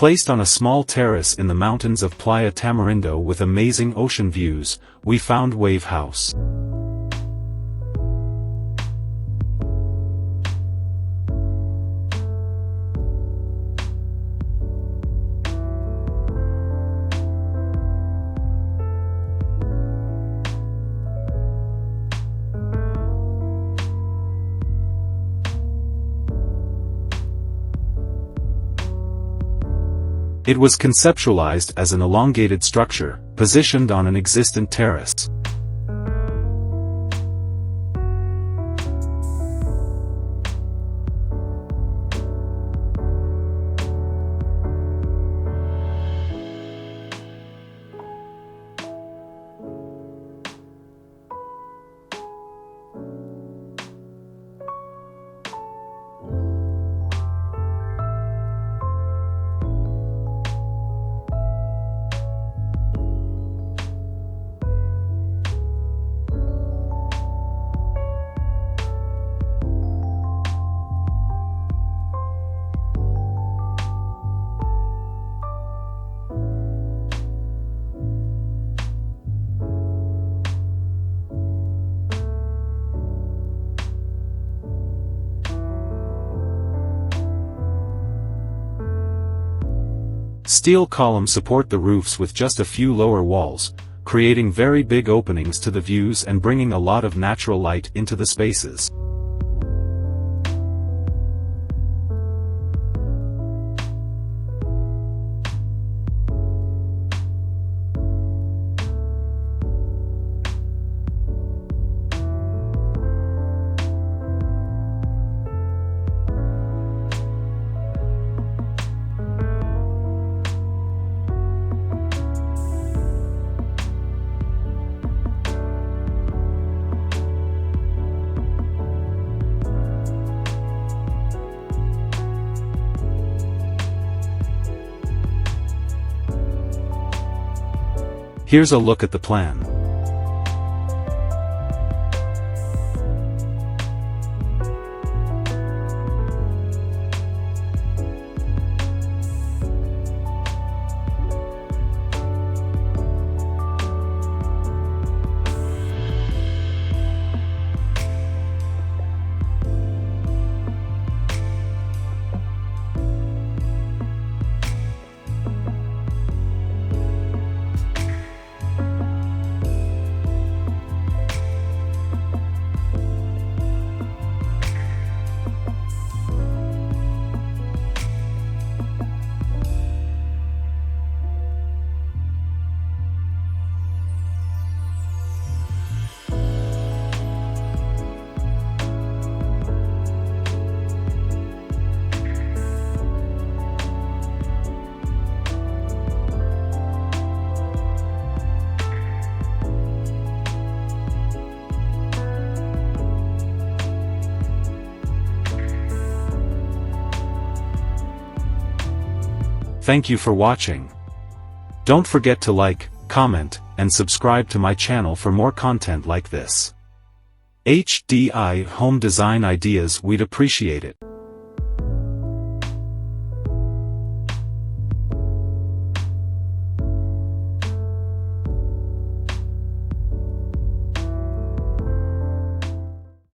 Placed on a small terrace in the mountains of Playa Tamarindo with amazing ocean views, we found Wave House. It was conceptualized as an elongated structure, positioned on an existent terrace. Steel columns support the roofs with just a few lower walls, creating very big openings to the views and bringing a lot of natural light into the spaces. Here's a look at the plan. Thank you for watching. Don't forget to like, comment, and subscribe to my channel for more content like this. HDI Home Design Ideas, we'd appreciate it.